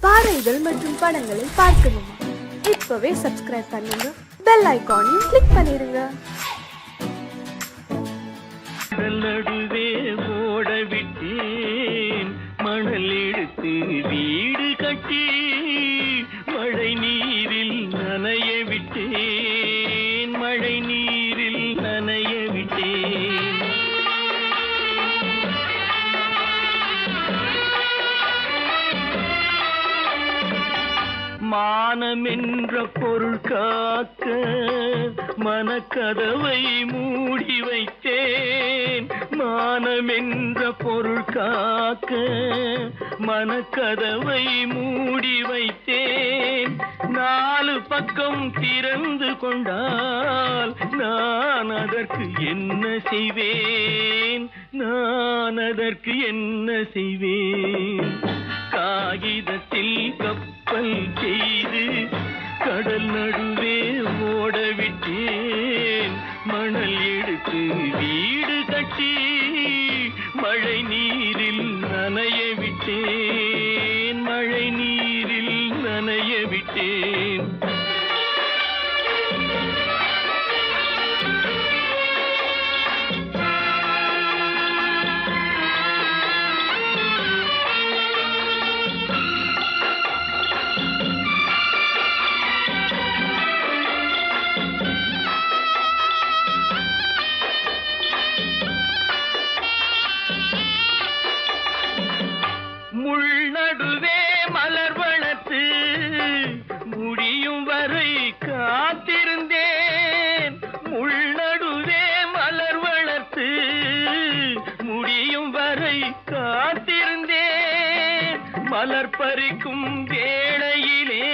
பாடல்கள் மற்றும் படங்களை பார்க்கணுமா? இப்பவே சப்ஸ்கிரைப் பண்ணுங்க, பெல் ஐகானையும் கிளிக் பண்ணிருங்க. நடுவே ஓட விட்டேன், மணல் எடுத்து வீடு கட்டி மழை நீரில் நனைய விட்டேன், மழை நீரில் நனைய விட்டேன். மானமென்ற பொருள் காக்க மனக்கதவை மூடி வைத்தேன், மானமென்ற பொருள் காக்க மனக்கதவை மூடி வைத்தேன். நாலு பக்கம் திறந்து கொண்டால் நான் அதற்கு என்ன செய்வேன், நான் அதற்கு என்ன செய்வேன்? காகிதத்தில் கப்பல் செய்து கடல் நடுவே ஓட விட்டேன், மணல் எடுத்து வீடு கட்டி மழை நீரில் நனைய விட்டேன், மழை நீரில் நனைய விட்டேன். முள்நடுவே மலர் வளர்த்து முடியும் வரை காத்திருந்தேன், முள்நடுவே மலர் வளர்த்து முடியும் வரை காத்திருந்தேன். மலர் பறிக்கும் வேளையிலே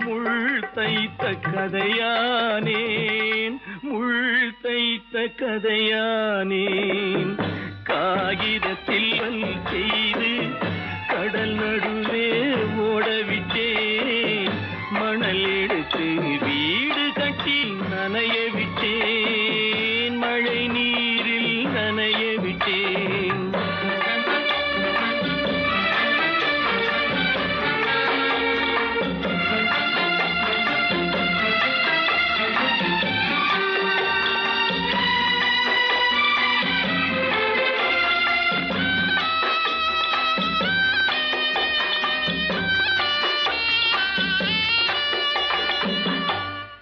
முள் தைத்த கதையானேன், முள் தைத்த கதையானேன். காகிதத்தில் செய்து கடல் நடுவே ஓடவிட்டேன், மணல் எடுத்து வீடு கட்டி நனைய விட்டேன், மழை நீரில் நனைய விட்டேன்.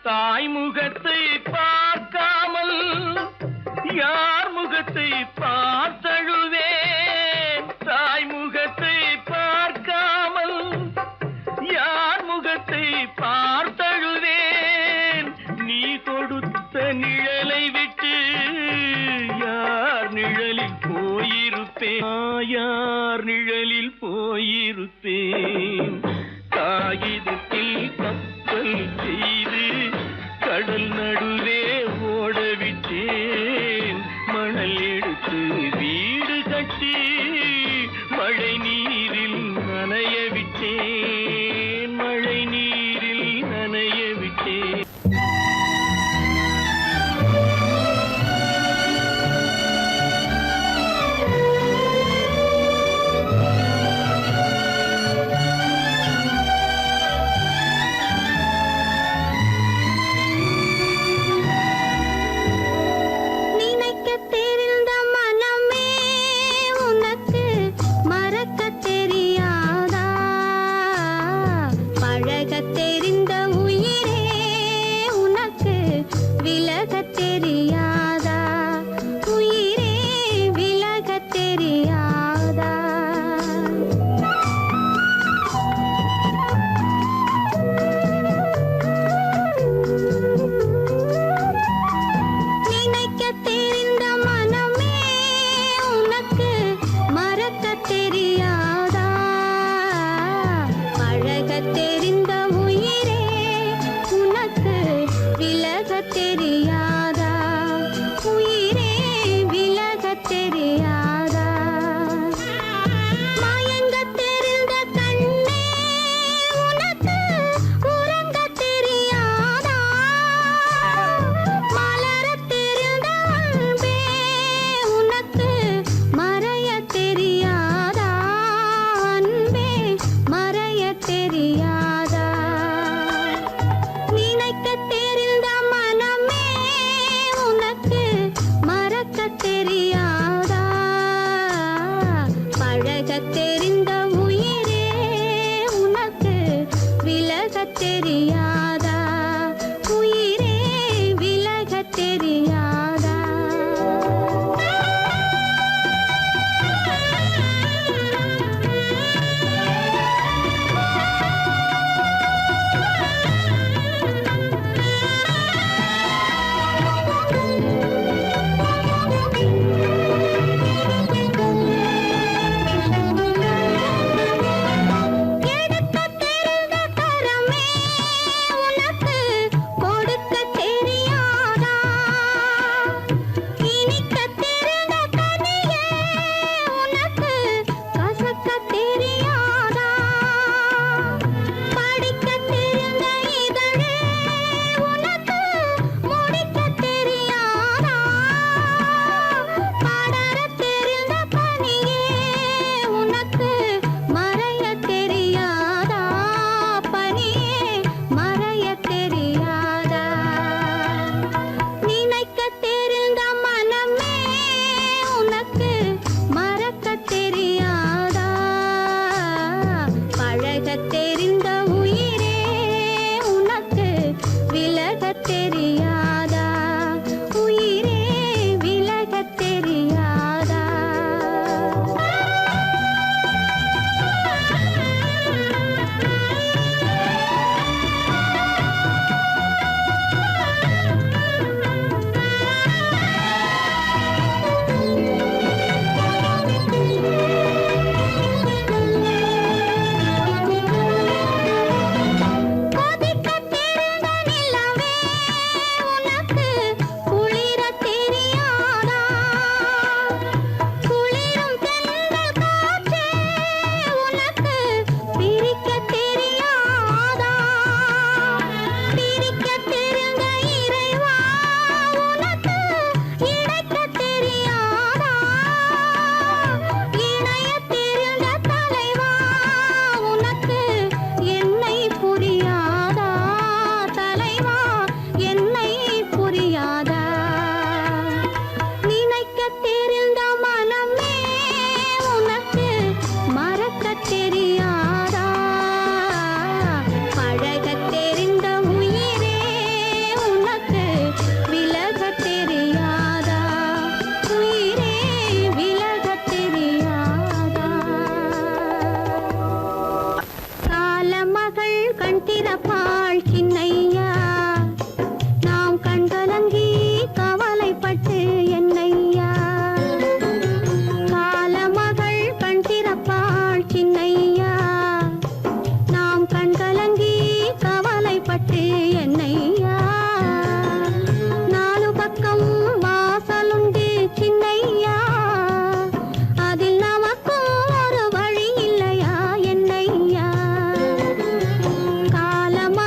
தாய் முகத்தை பார்க்காமல் யார் முகத்தை பார்த்தழுவேன், தாய் முகத்தை பார்க்காமல் யார் முகத்தை பார்த்தழுவேன். நீ கொடுத்த நிழலை விட்டு யார் நிழலில் போயிருப்பேன், யார் நிழலில் போயிருப்பேன். காகிதத்தில் கப்பல் செய்து கடல் நடுவே ஓடவிட்டேன், மணல் எடுத்து வீடு கட்டி மழை நீரில் நனைய விட்டேன், மழை நீரில் நனைய விட்டேன். மறக்க தெரியாதா? பிறப்பாள் சின்னையா நாம் கண்கலங்கி கவலைப்பட்டு என்னையா காலமகள் கண் திறப்பாள் சின்னையா நாம் கண்கலங்கி கவலைப்பட்டு என்னையா நாலு பக்கம் வாசலுண்டு சின்னையா அதில் நமக்கும் ஒரு வழி இல்லையா என்னையா காலமகள்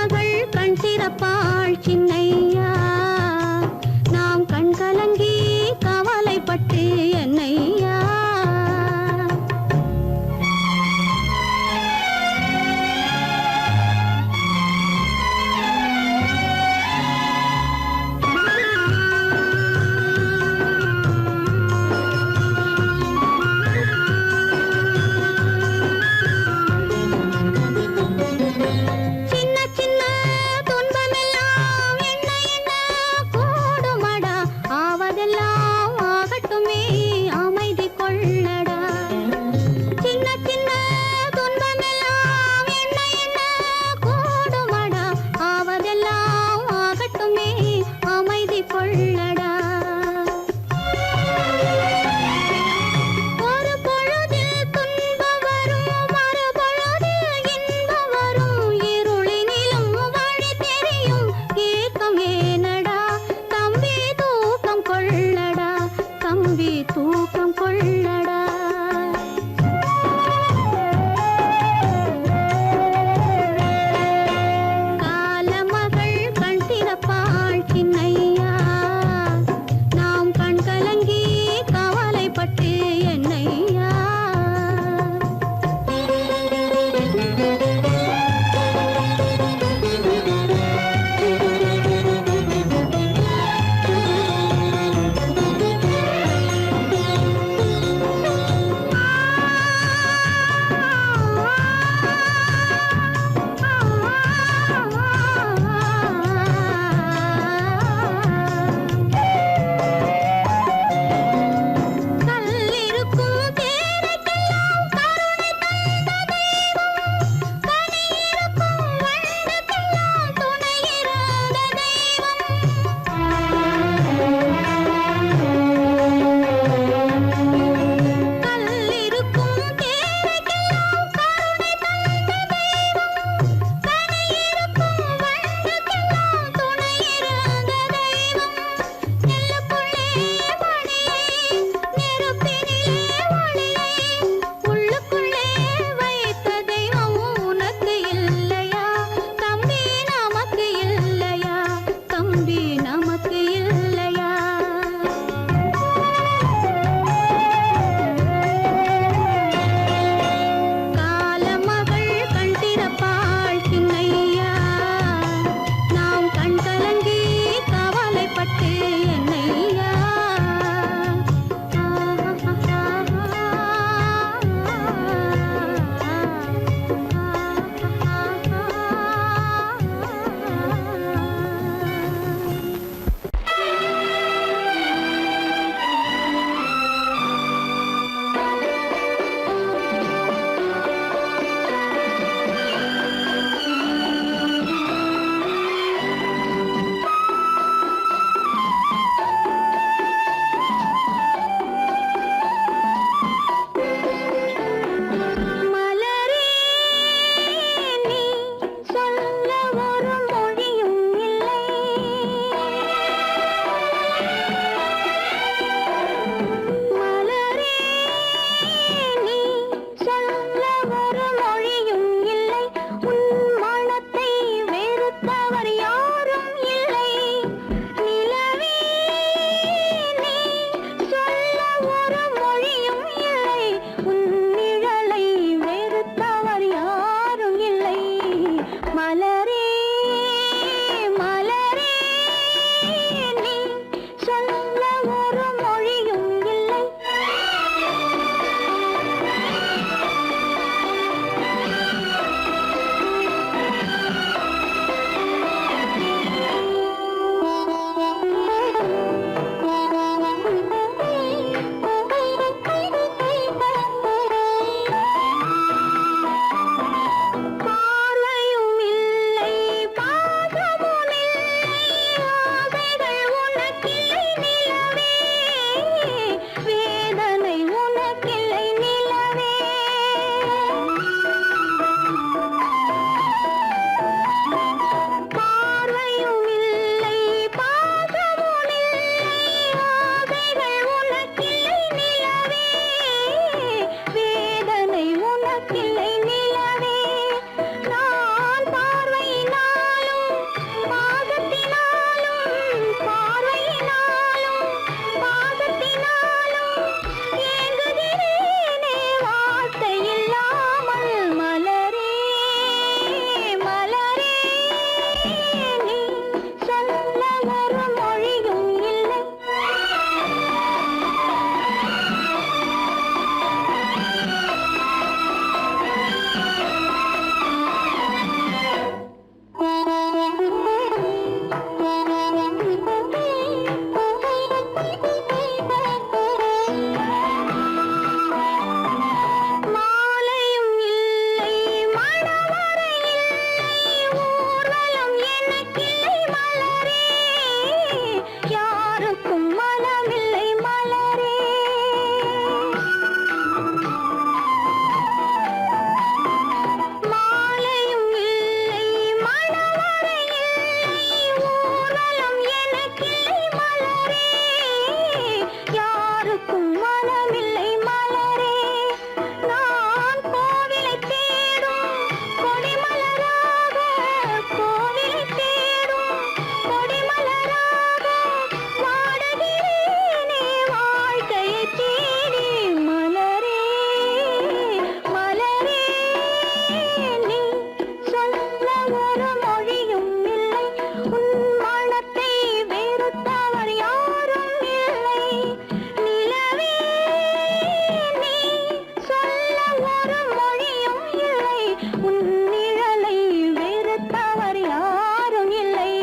உன் நிழலை வெறுத்தவர் யாரும் இல்லை.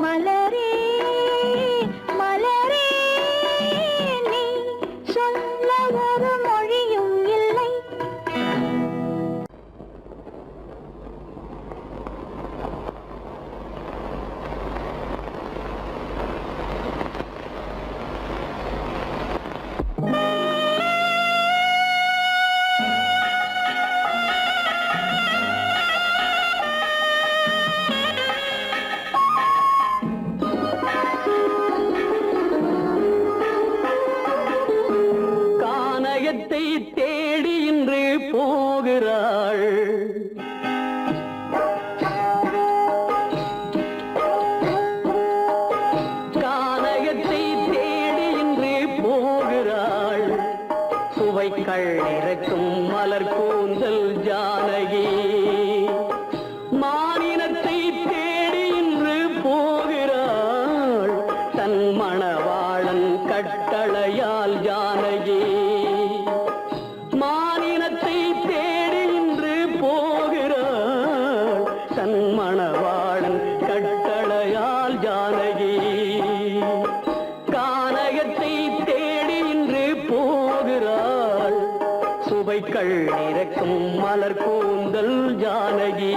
மலரே மலரே நீ சொல்ல ஒரு மொழியும் இல்லை. கானகத்தை தேடி இன்று போகிறாள். கானகத்தை தேடி இன்று போகிறாள். சுவைக்கள் இறக்கும் மலர் கூந்தல் ஜானகி. மானினத்தை தேடி இன்று போகிறாள். தன் மணவாளன் கட்டளையால் ஜானகி. மானினத்தை தேடி இன்று போகிறாள். தன் மணவாளன் கட்டளையால் ஜானகி. கானகத்தை தேடி இன்று போகிறாள். சுவைக்கள் இறக்கும் மலர் கூந்தல் ஜானகி.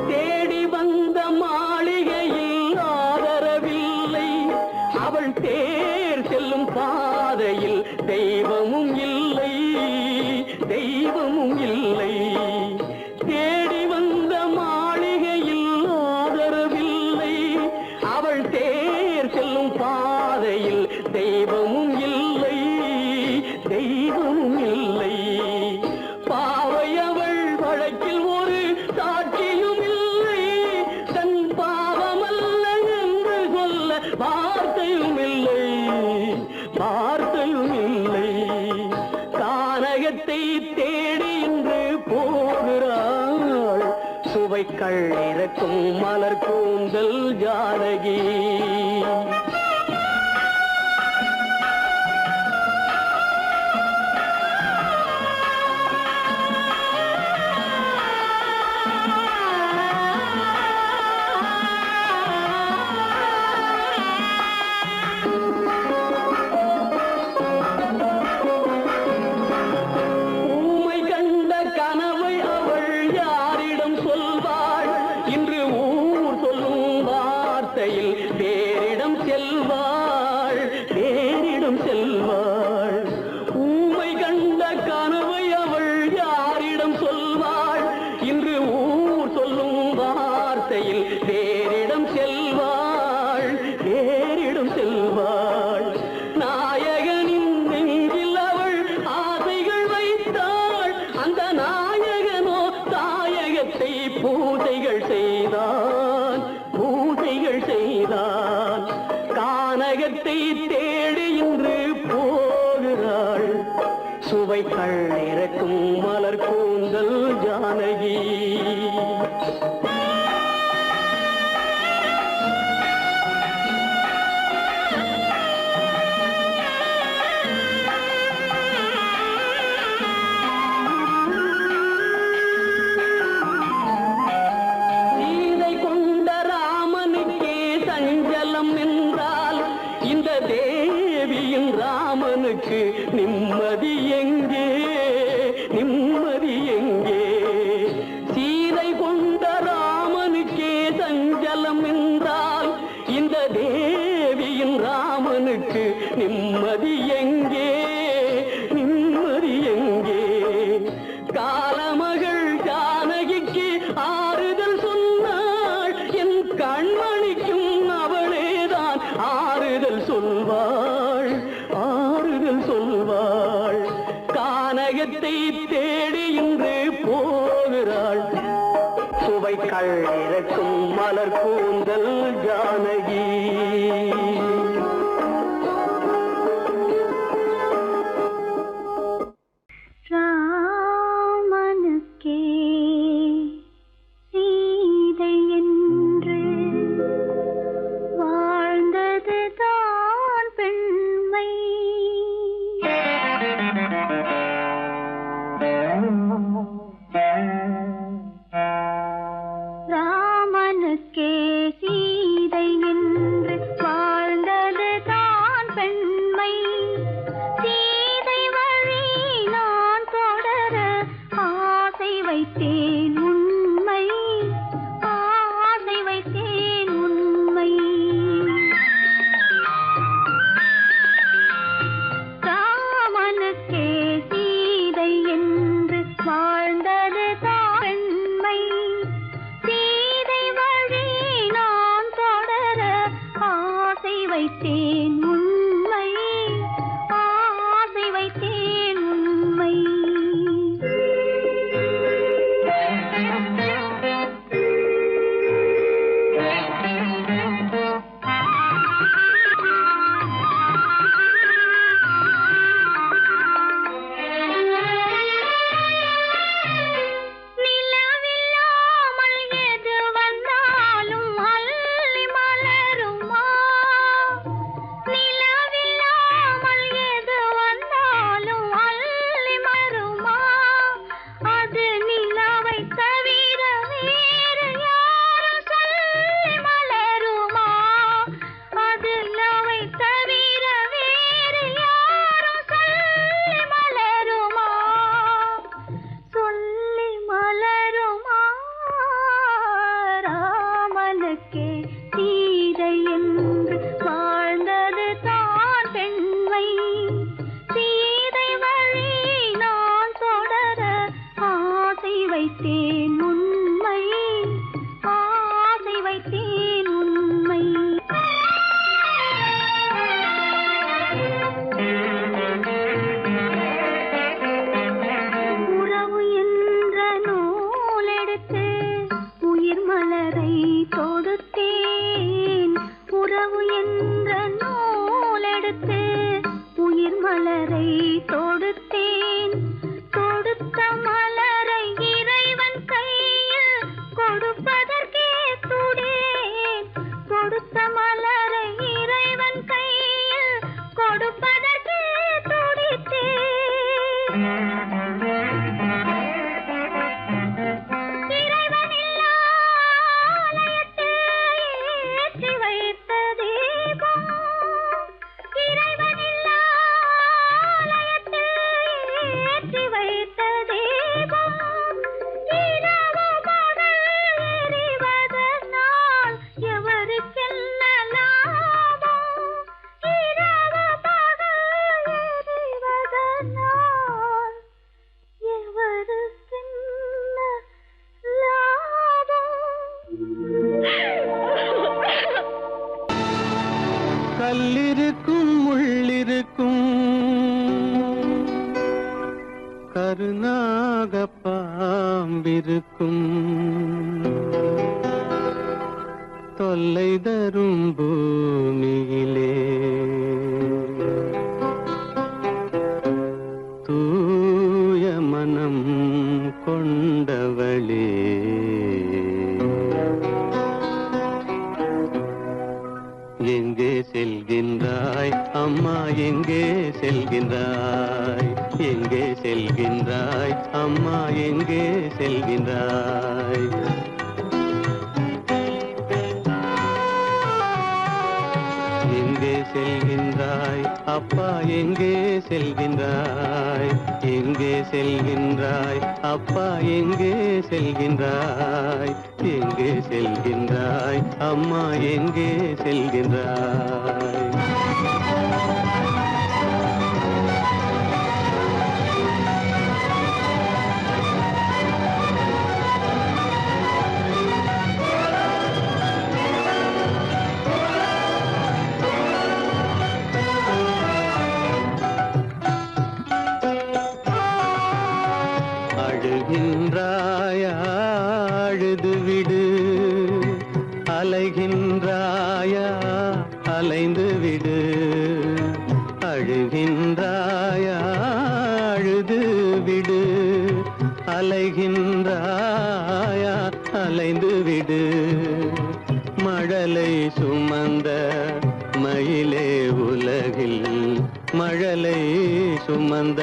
தேடி வந்த மாளிகையில் ஆதரவில்லை. அவள் தேர் செல்லும் பாதையில் தெய்வமும் இல்லை. தெய்வமும் இல்லை. தேடி வந்த மாளிகையில் ஆதரவில்லை. அவள் தேர் செல்லும் பாதையில் தெய்வமும் இல்லை. தெய்வமும் இல்லை. பாவை அவள் வழக்கில் ஒரு சாட்சியும் இல்லை. தன் பாவமல்ல என்று சொல்ல வார்த்தையும் இல்லை. வார்த்தையும் இல்லை. கானகத்தை தேடி இன்று போகிறாள். சுவைக்கள் இறக்கும் மலர் கூந்தல் ஜானகி. ஊமை கண்ட கனவை அவள் யாரிடம் சொல்வாள்? இன்று ஊர் சொல்லும் வார்த்தையில் பேரிடம் செல்வாள். பேரிடம் செல்வாள். ஊமை கண்ட கனவை அவள் யாரிடம் சொல்வாள்? இன்று ஊர் சொல்லும் வார்த்தையில் பேரிடம் செல்வாள். பேரிடம் செல்வாள். நாயகனின் நெஞ்சில் அவள் ஆசைகள் வைத்தாள். அந்த நாயகனோ தாயகத்தை பூஜைகள் செய்தான். பூஜைகள் செய்தான். கானகத்தை தேடி இன்று போகிறாள். சுவைக்கள் இறக்கும் மலர் கூந்தல் ஜானகி. சீதை கொண்ட ராமனுக்கே சஞ்சலம் என்றால் இந்த தேவியின் ராமனுக்கு நிம்மதி எங்கே? நிம்மதி எங்கே? சீதை கொண்ட ராமனுக்கே சஞ்சலம் என்றால் இந்த தேவியின் ராமனுக்கு நிம்மதி எங்கே? நிம்மதி எங்கே? காலமகள் ஜானகிக்கு ஆறுதல் சொன்னாள். என் கண்மணிக்கும் அவளேதான் ஆறுதல் சொல்வாள். ஆறுதல் சொல்வாள். கானகத்தை தேடி இன்று போகிறாள். சுவைக்கள் இறக்கும் மலர் கூந்தல் ஜானகி. ராமனுக்கே சீதை என்று வாழ்ந்தது தான் பெண்மை. சீதை வழி நான் தொடர ஆசை வைத்தேன் உண்மை, ஆசை வைத்தேன் உண்மை. ராமனுக்கே சீதை என்று வாழ்ந்தது தான் பெண்மை. சீதை வழி நான் தொடர ஆசை வைத்தேன் உண்மை, ஆசை வைத்தேன் உண்மை. நிலவில்லாமல் எது வந்தாலும் அள்ளி மலருமா? நிலவில்லாமல் எது வந்தாலும் அள்ளி மலருமா? அது நிலவை தவிர வேறு யாரும் சொல்லி மலருமா? அது நிலவை தவிர வேறு யாரும் சொல்லி மலருமா? சொல்லி மலருமா? ராமனுக்கே சீதை என்று வாழ்ந்தது தான் பெண்மை. சீதை வழி நான் தொடர ஆசை வைத்தேன் உண்மை, ஆசை வைத்தேன் உண்மை. உறவு என்ற நூலெடுத்து உயிர் மலரை தொடுத்தேன். உறவு என்ற நூலெடுத்து உயிர் மலரை தொடுத்தேன். தொடுத்த மலரை இறைவன் கையில் கொடுப்பதற்கே துடித்தேன். கொடுத்த மலரை இறைவன் கையில் கொடுப்பதற்கே துடித்தேன். இறைவனில்லா ஆலயத்தில் ஏற்றி வைத்த தீபம். இறைவனில்லா ஆலயத்தில் ஏற்றி வைத்த தீபம். இரவு பகல் எரிவதனால் எவருக்கென்ன லாபம்? இரவு பகல் எரிவதனால் எவருக்கென்ன லாபம்? கல்லிருக்கும் முள்ளிருக்கும் கருநாக பாம்பிருக்கும் தொல்லை தரும் பூமியிலே தூய மனம் கொண்டவளே எங்கே செல்கின்றாய் அம்மா, எங்கே செல்கின்றாய்? எங்கே செல்கின்றாய் அம்மா, எங்கே செல்கின்றாய்? எங்கே செல்கின்றாய் அப்பா, எங்கே செல்கின்றாய்? எங்கே செல்கின்றாய் அப்பா, எங்கே செல்கின்றாய்? எங்கே செல்கின்றாய் அம்மா, எங்கே செல்கின்றாய்? அழுகின்றாயா, அழுது விடு. அலைகின்றாயா, அலைந்து விடு. அழுகின்றாயா, அழுது விடு. அலைகின்றாயா, அலைந்து விடு. மழலை சுமந்த மயிலே உலகில் மழலை சுமந்த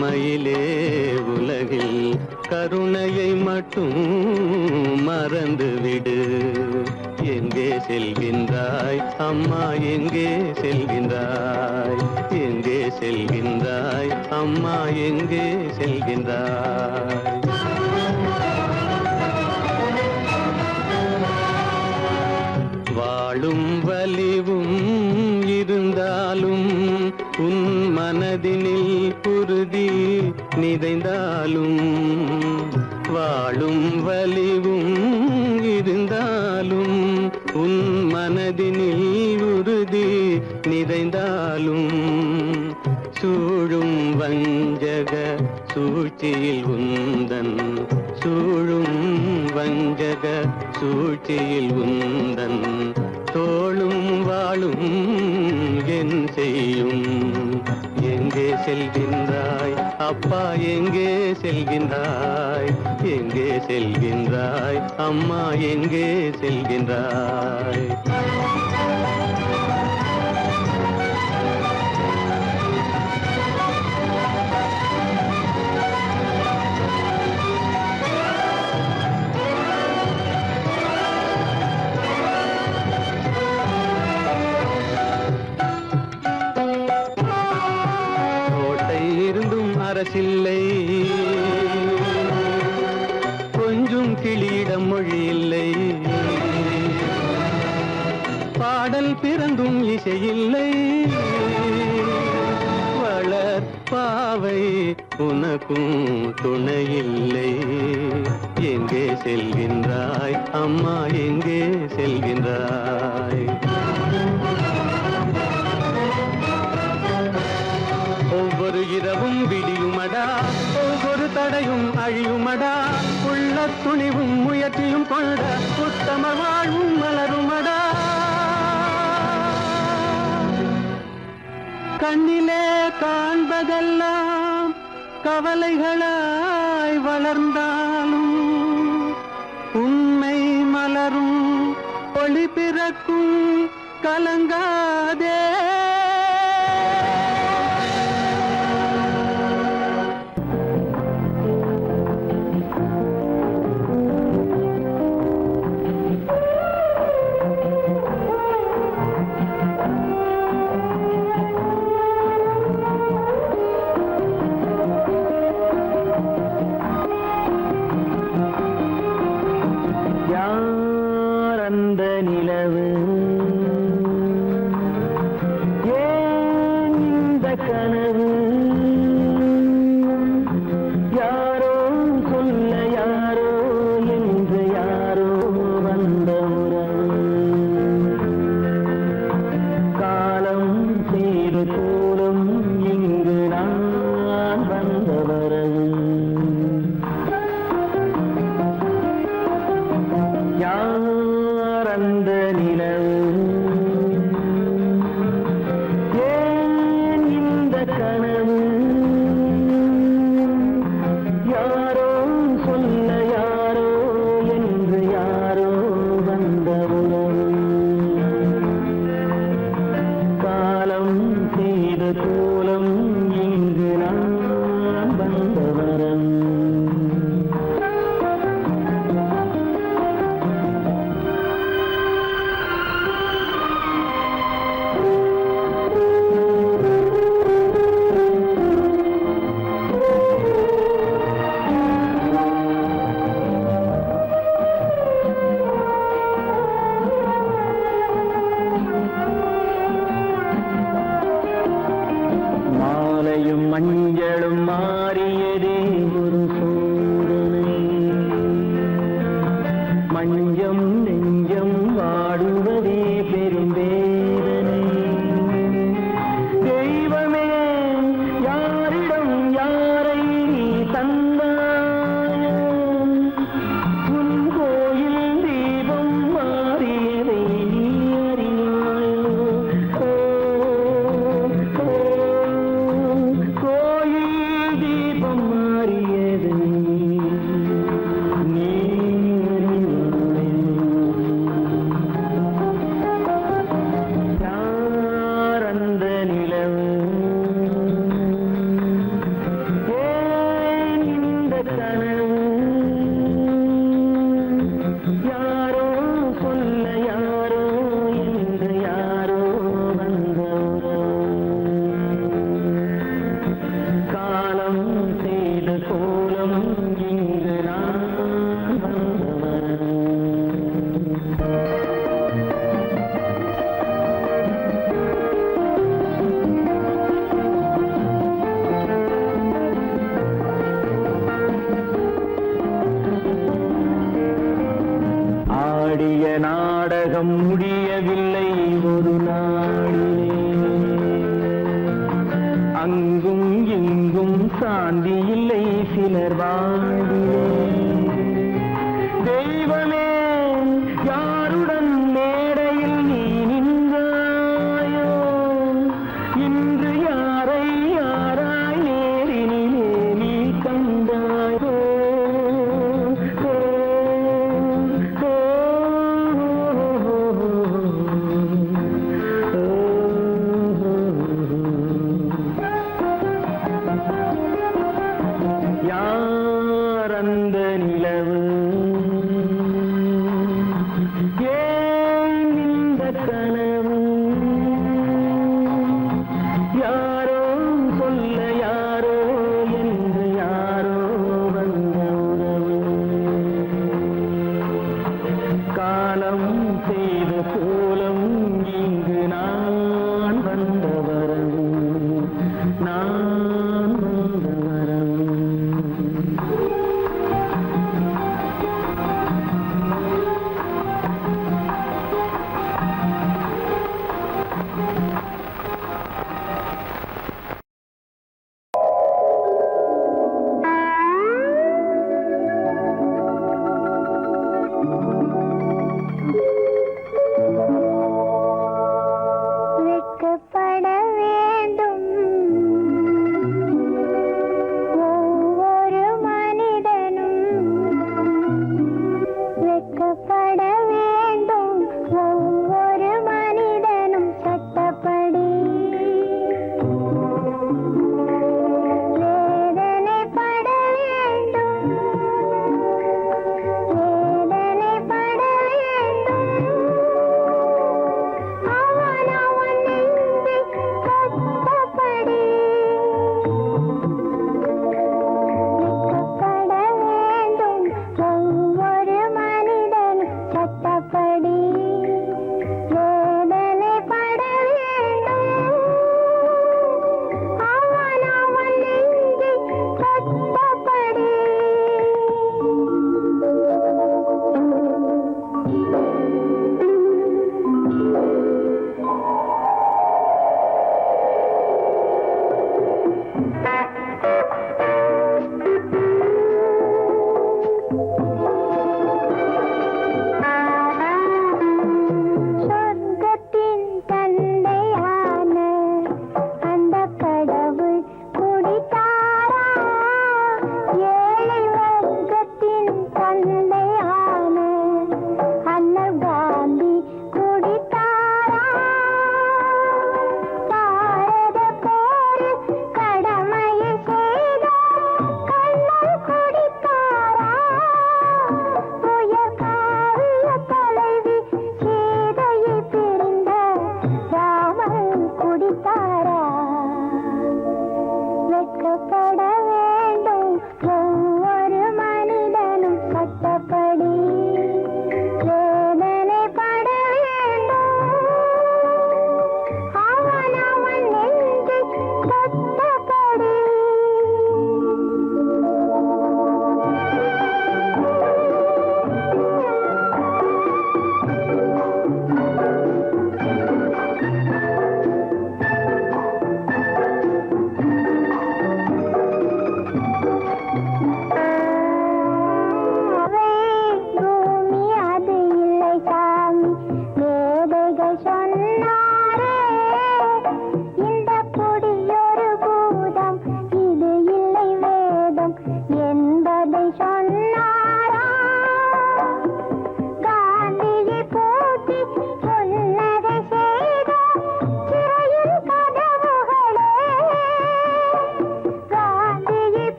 மயிலே உலகில் கருணையை மட்டும் மறந்துவிடு. எங்கே செல்கின்றாய் அம்மா, எங்கே செல்கின்றாய்? எங்கே செல்கின்றாய் அம்மா, எங்கே செல்கின்றாய்? வாழும் வலிவும் இருந்தாலும் உன் மனதினில் உறுதி நிறைந்தாலும், வாழும் வலிவும் இருந்தாலும் உன் மனதினில் உறுதி நிறைந்தாலும், சூழும் வஞ்சக சூழ்ச்சியில் உந்தன், சூழும் வஞ்சக சூழ்ச்சியில் உந்தன் தோளும் வாழும் என் செய்யும். எங்கே செல்கின்றாய் அப்பா, எங்கே செல்கின்றாய்? எங்கே செல்கின்றாய் அம்மா, எங்கே செல்கின்றாய்? அரசில்லை, கொஞ்சம் கிளியிடம் மொழி இல்லை, பாடல் பிறந்தும் இசையில்லை, வளர் பாவை உனக்கும் துணையில்லை. எங்கே செல்கின்றாய் அம்மா, எங்கே செல்கின்றாய்? ஒவ்வொரு இரவும் விடியுமடா, ஒவ்வொரு தடையும் அழியுமடா, உள்ள துணிவும் முயற்சியும் கொண்ட உத்தம வாழ்வும் மலருமடா. கண்ணிலே காண்பதெல்லாம் கவலைகளாய் வளர்ந்தாலும், உண்மை மலரும் ஒளி பிறக்கும் கலங்காதே. சாந்தி இல்லை சிலர் வாழ்விலே. தெய்வமே யாருடன் மேடையில் நீ நின்றாயோ, இன்று யாரை யாராய் நேரினிலே நீ கண்டாயோ. யார் அந்த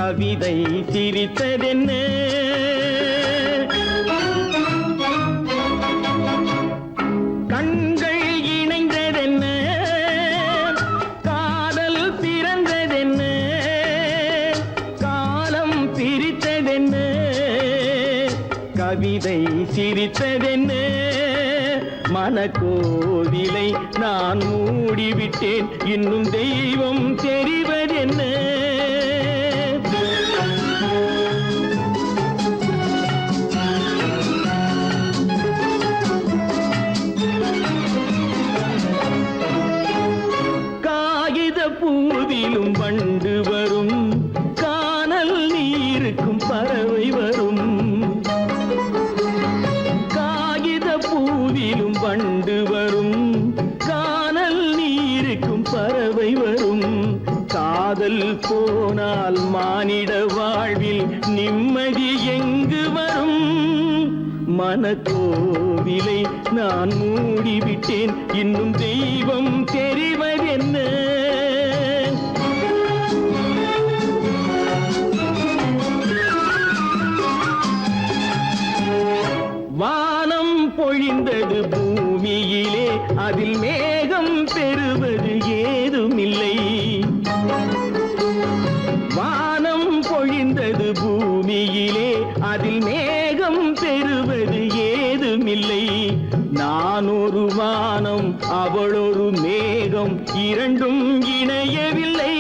கவிதை சிரித்ததென்ன கண்கள் இணைந்ததென்ன காதல் பிறந்ததென்ன காலம் பிரித்ததென்ன கவிதை சிரித்ததென்ன மனக்கோவிலை நான் மூடிவிட்டேன் இன்னும் தெய்வம் தெரிவதென்ன காகித பூவிலும் வண்டு வரும் கானல் நீருக்கும் பறவை வரும் பூவிலும் வண்டு வரும் கானல் நீருக்கும் பறவை வரும் காதல் போனால் மானிட வாழ்வில் நிம்மதி எங்கு வரும் மனக்கோவிலை நான் மூடிவிட்டேன் இன்னும் தெய்வம் தெரிவதென்ன வானம் பொழிந்தது பூமியிலே அதில் மேகம் பெறுவது ஏதுமில்லை வானம் பொழிந்தது பூமியிலே அதில் மேகம் பெறுவது ஏதுமில்லை நான் ஒரு வானம் அவளொரு மேகம் இரண்டும் இணையவில்லை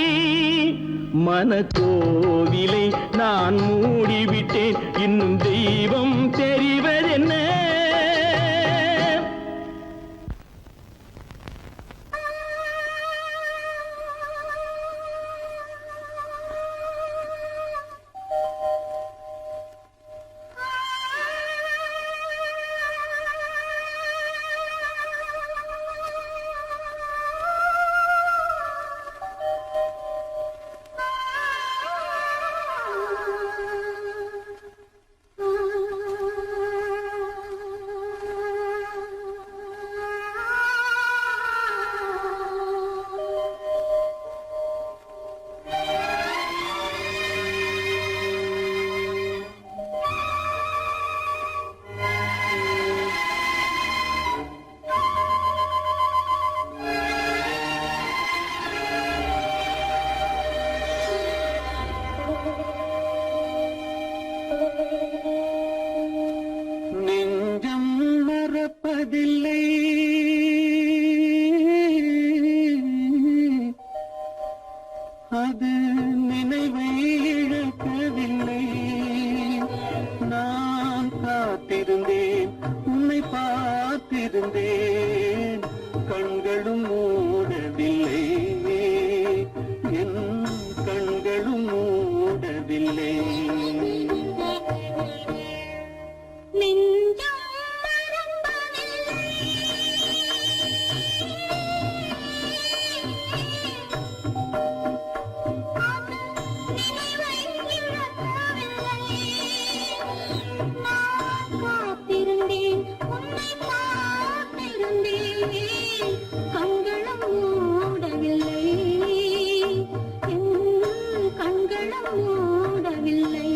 மனக்கோவிலை நான் மூடிவிட்டேன் இன்னும் தெய்வம் தெரிவதென்ன நெஞ்சம் மறப்பதில்லை அது நினைவை இழக்கவில்லை நான் காத்திருந்தேன் உன்னை பார்த்திருந்தேன் கண்களும் மூடவில்லை என் கண்களும் மூடவில்லை கண்களும் மூடவில்லை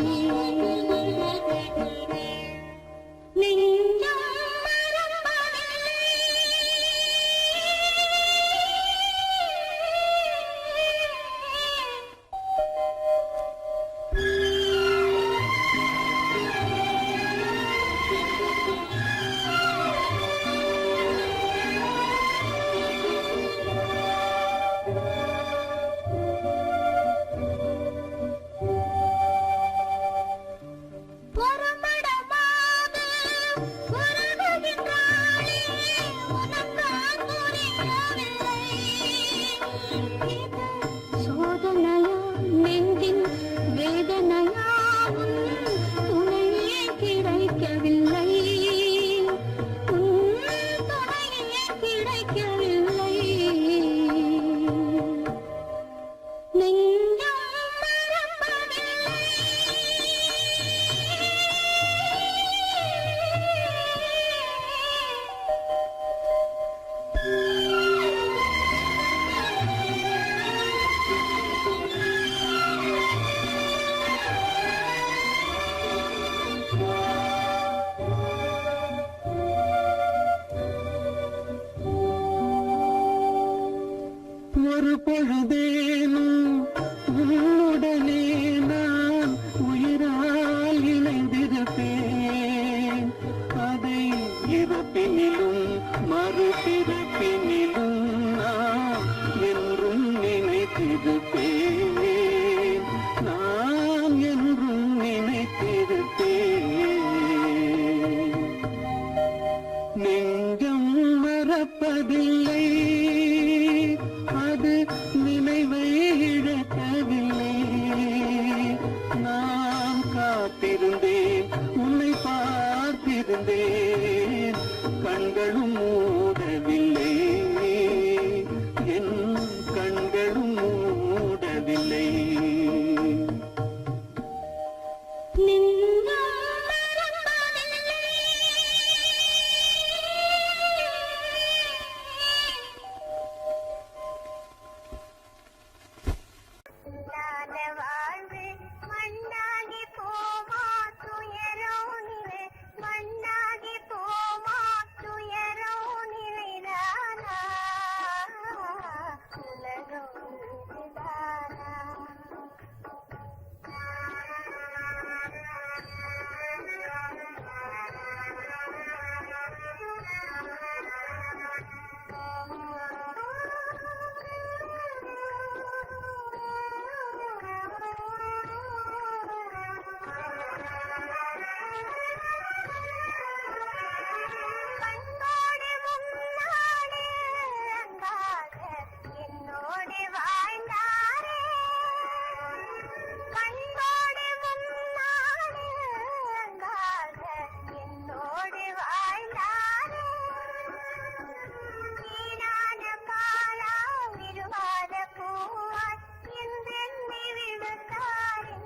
நினைத்திருப்பேன், நான் என்றும் நினைத்திருப்பேன். நெஞ்சம் மறப்பதில்லை, அது நினைவை இழக்கவில்லை. நான் காத்திருந்தேன், உன்னை பார்த்திருந்தேன், கண்களும் மூடவில்லை, என் கண்களும் மூடவில்லை. வாழ்வு மண்ணாகி போமா துயரோ நிலை, மண்ணாகி போமா துயரோ நிலைதானா, உலகம் இதுதானா. கண்ணோடு முன்னாடி அன்பாக என்னோடு வாழ்ந்தாரே, கண்ணோடு முன்னாடி அன்பாக என்னோடு வாழ்ந்தாரே, வீணான காலா விருவாத பூவாய் என்றெண்ணி விழுந்தாரே.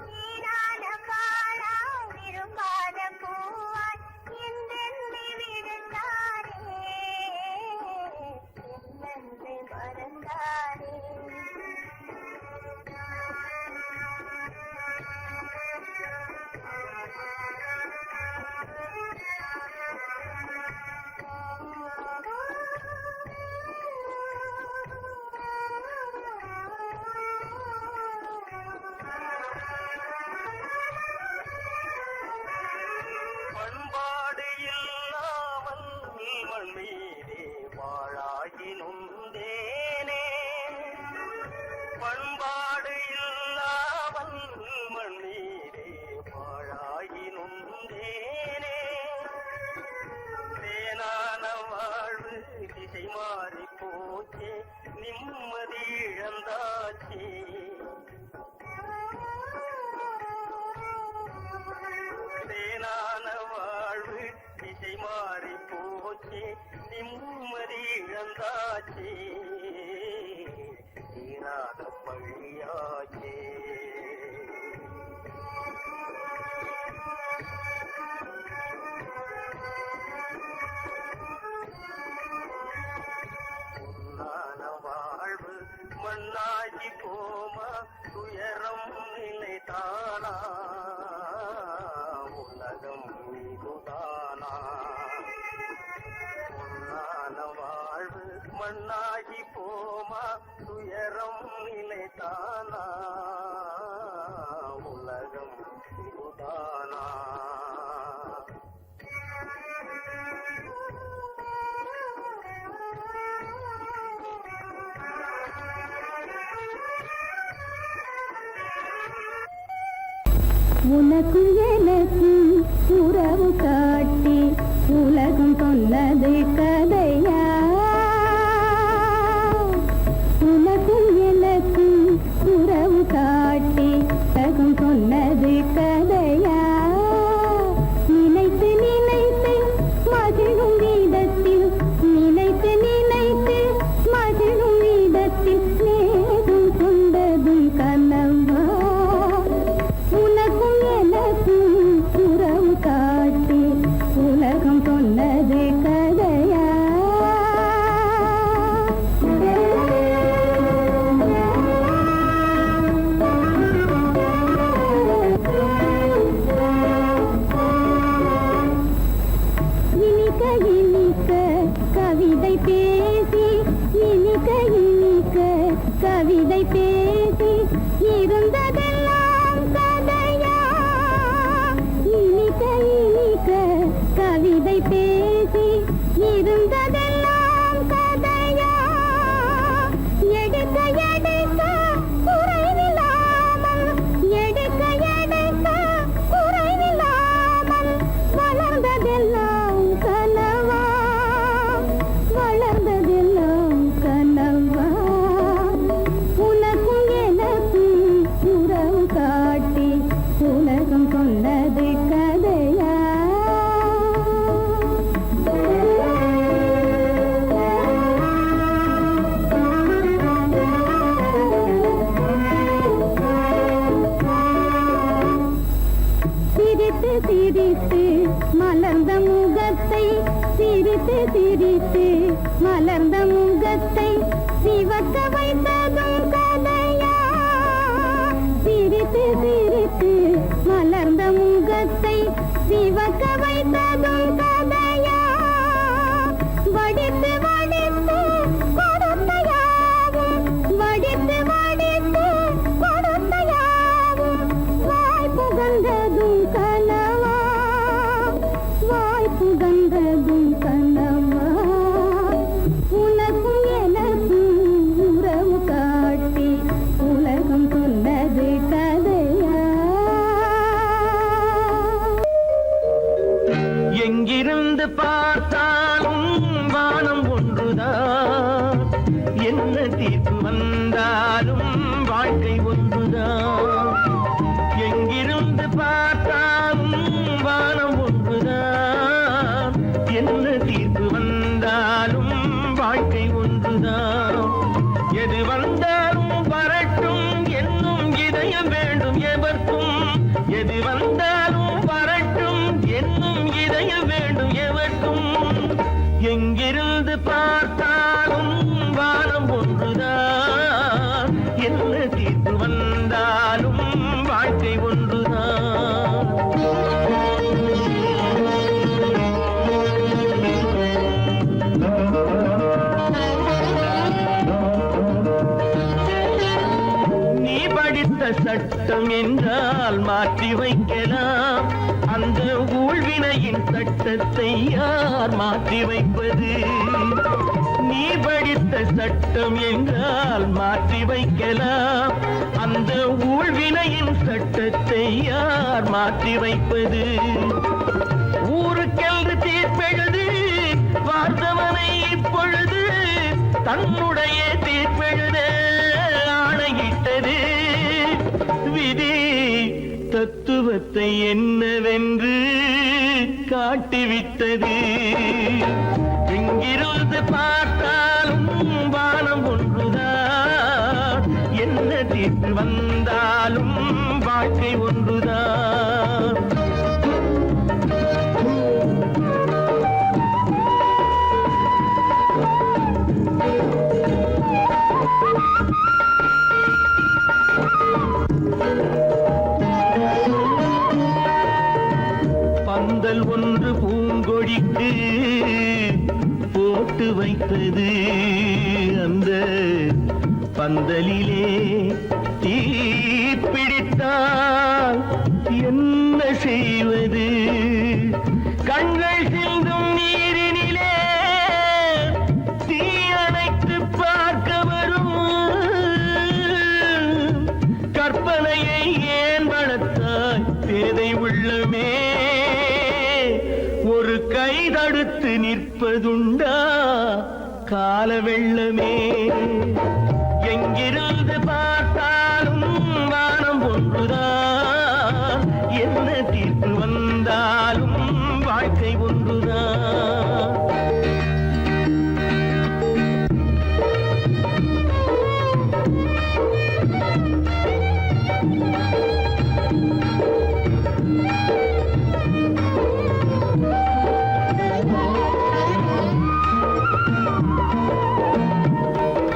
வீணான காலா விரும்பாத பூவாய் என்றெண்ணி விழுந்தாரே, என்னென்று மறந்தாரே. பண்பாடு இல்லாமல் மண் மீதே வாழாகி நொந்தேனே, பண்பாடு இல்லாமல் மண் மீதே வாழாகி நொந்தேனே. தேனான வாழ்வு திசை மாறி போச்சே, நிம்மதி இழந்தாச்சே. தேனான வாழ்வு திசை மாறி போச்சே, நிம்மதி இழந்தாச்சே, தீராத பழியாச்சே. பொன்னான வாழ்வு மண்ணாகி போமா துயரம் நிலைதானா, உலகம் இதுதானா. பொன்னான வாழ்வு மண்ணாகி போமா துயரம் நிலைதானா, உலகம் இதுதானா. உனக்கும் எனக்கும் உறவு காட்டி உலகம் சொன்னது கதையா, உனக்கும் எனக்கும் உறவு காட்டி உலகம் சொன்னது கதையா. நினைத்து நினைத்து மகிழும் வீதத்தில், நினைத்து நினைத்து மகிழும் வீதத்தில் நேரும் கொண்டதும் கனவா. உனக்கும் எனக்கும் உறவு காட்டி உலகம் சொன்னது கதையா. இனிக்க இனிக்க கவிதை பேசி, இனிக்க இனிக்க கவிதை பேசி இருந்ததெல்லாம் கதையா. இனிக்க இனிக்க கவிதை பேசி இருந்ததெல்லாம் கதையா எடுக்க எடுக்க குறைவில்லாமல் எடுக்க எடுக்க குறைவில்லாமல் வளர்ந்ததெல்லாம் கனவா வளர்ந்ததெல்லாம் கனவா உனக்கும் எனக்கும் உறவு காட்டி உலகம் கொண்டது கதையா சிரித்து சிரித்து மலர்ந்த முகத்தை சிரித்து சிரித்து மலர்ந்த முகத்தை சிவக்க வைத்ததும் கதையா சிரித்து சிரித்து மலர்ந்த முகத்தை சிவக்க வைத்ததும் கதையா வடித்து வடித்து கொடுத்த யாவும் வடித்து வடித்து கொடுத்த யாவும் வாய் புகழ்ந்ததும் கனவா வாய் புகழ்ந்ததும் கனவா உனக்கும் எனக்கும் உறவு காட்டி உலகம் சொன்னது கதையா எங்கிருந்து பார்த்தாலும் வானம் ஒன்றுதான், என்ன தீர்ப்பு வந்தாலும் வாழ்க்கை ஒன்றுதான். எங்கிருந்து பார்த்தாலும் வானம் ஒன்றுதான், என்ன தீர்ப்பு வந்தாலும் வாழ்க்கை ஒன்றுதான். எது வந்தாலும் வரட்டும் என்னும் இதயம் வேண்டும் எவர்க்கும், எது வந்தாலும் வரட்டும் என்னும் இதயம் வேண்டும் எவர்க்கும். எங்கிருந்து பார்த்தாலும் வானம் ஒன்றுதான், என்ன தீர்ப்பு வந்தாலும் வாழ்க்கை ஒன்றுதான். நீ படித்த சட்டம் என்றால் மாற்றி வைக்கலாம், அந்த ஊழ்வினையின் சட்டத்தை யார் மாற்றி வைப்பது? நீ படித்த சட்டம் என்றால் மாற்றி வைக்கலாம், அந்த ஊழ்வினையின் சட்டத்தை யார் மாற்றி வைப்பது? ஊருக்கென்று தீர்ப்பெழுது பார்த்தவனை இப்பொழுது தன்னுடைய தீர்ப்பெழுத ஆணையிட்டது விதி. தத்துவத்தை என்னவென்று காட்டிவிட்டது. எங்கிருந்து பார்த்தாலும் வானம் ஒன்றுதான், என்ன தீர்ப்பு வந்தாலும் வாழ்க்கை ஒன்றுதான். பந்தல் ஒன்று பூங்கொடிக்கு போட்டு வைத்தது, அந்த பந்தலிலே தீ பிடித்தால் என்ன செய்வது? கண்கள் சிந்தும் நீரினிலே தீ அணைத்து பார்க்க வரும் கற்பனையை ஏன் வளர்த்தாய் பேதை உள்ளமே? ஒரு கை தடுத்து நிற்பதுண்டா கால வெள்ளமே? எங்கிருந்து பார்த்தாலும் வானம் ஒன்றுதான், என்ன தீர்ப்பு வந்தாலும் வாழ்க்கை ஒன்றுதான்.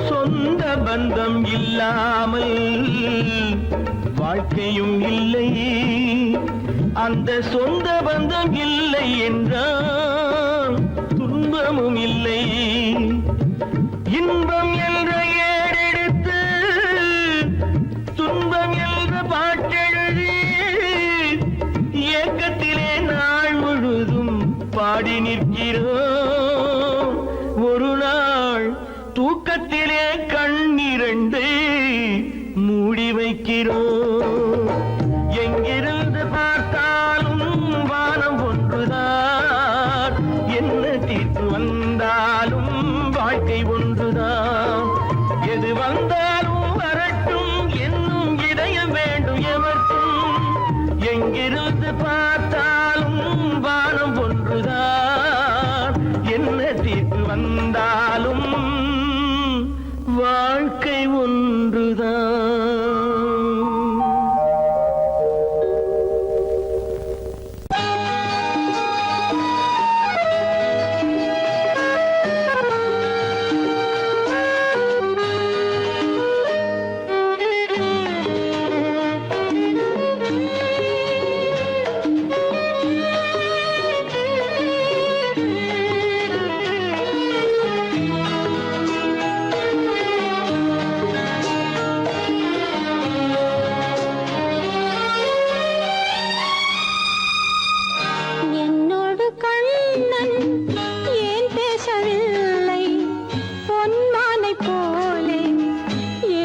சொந்த பந்தம் இல்லாமல் வாழ்க்கையும் இல்லை, அந்த சொந்த பந்தம் இல்லை என்றால் துன்பமும் இல்லை. இன்பம் என்ற ஏடெடுத்து துன்பம் என்ற பாட்டெழுதி ஏக்கத்திலே நாள் முழுதும் பாடி நிற்கிறோம். தூக்கத்திலே கண்ணிரண்டு மூடி வைக்கிறோம். எங்கிருந்து பார்த்தாலும் வானம் ஒன்றுதான், என்ன தீர்ப்பு வந்தாலும் வாழ்க்கை ஒன்றுதான். எது வந்தாலும் வரட்டும் என்னும் இதயம் வேண்டும் எவர்க்கும். எங்கிருந்து பார்த்தாலும் வானம் ஒன்றுதான், என்ன தீர்ப்பு வந்தாலும் வாழ்க்கை ஒன்றுதான். என்னோடு கண்ணன் ஏன் பேசவில்லை, பொன்மானை போலே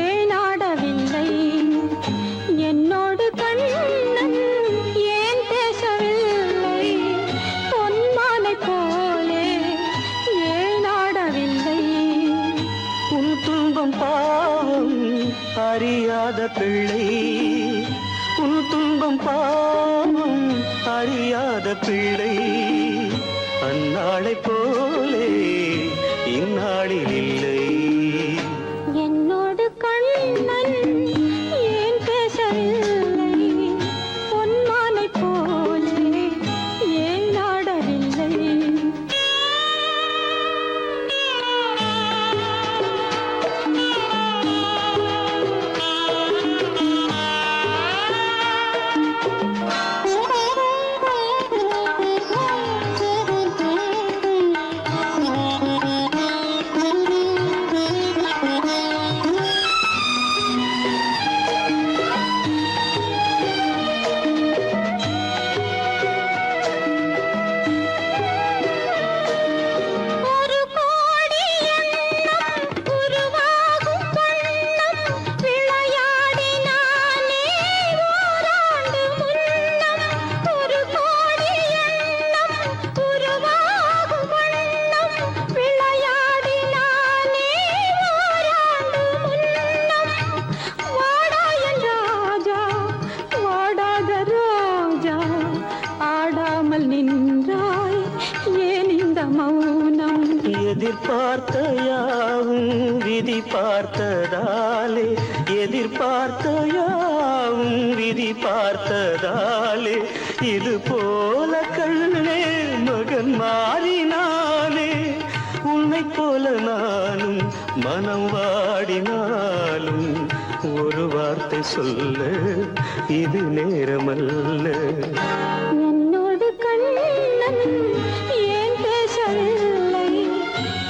ஏன் ஆடவில்லை. என்னோடு கண்ணன் ஏன் பேசவில்லை, பொன்மானை போலே ஏன் ஆடவில்லை. உன் துன்பம் பாவம் அறியாத பிள்ளை, உன் துன்பம் பாவம் அறியாத பிள்ளை. அந்நாளை போலே இந்நாளில் இல்லை. என்னோடு கண்ணன் ஏன் பேசவில்லை, பொன்மானை போலே ஏன் ஆடவில்லை. ஒரு கோடி எண்ணம் உருவாகும் வண்ணம் விளையாடினானே ஓராண்டு முன்னம். ஒரு கோடி எண்ணம் உருவாகும் வண்ணம் விளையாடினானே ஓராண்டு முன்னம். வாடாயன் ராஜா வாடாத ரோஜா, ஆடாமல் நின்றாய் ஏன் இந்த மௌனம். எதிர்பார்த்த யாவும் விதி பார்த்ததாலே, எதிர்பார்த்த யாவும் விதி பார்த்ததாலே, இது போல கண்ணே மகன் மாறினானே. உன்னை போல நானும் மனம் வாடினாலும் ஒரு வார்த்தை சொல்ல இது நேரமல்ல. என்னோடு கண்ணன் ஏன் பேசவில்லை,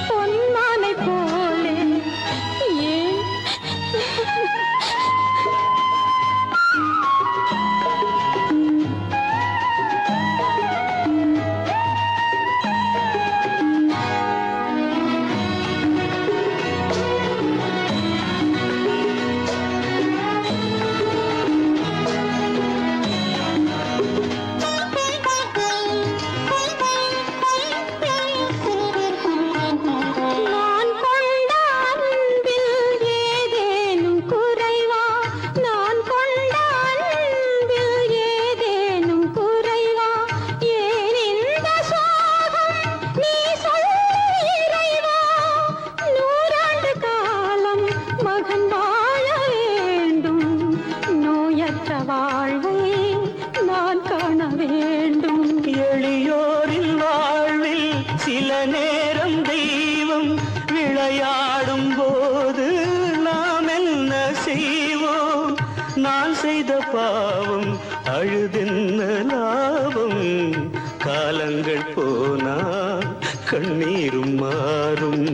பொன்மானை போலே ஏன். நான் கொண்ட அன்பில் ஏதேனும் குறைவா, நான் கொண்ட அன்பில் ஏதேனும் குறைவா. ஏன் இந்த சோகம் நீ சொல் இறைவா. நூறாண்டு காலம் மகன் வாழ வேண்டும், நோயற்ற வாழ்வை நான் காண வேண்டும். எளியோரின் வாழ்வில் சில நேரம் தெய்வம் விளையாடும் போது நாம் என்ன செய்வோம். நான் செய்த பாவம் அழுதென்ன லாபம், காலங்கள் போனா கண்ணீரும் மாறும்.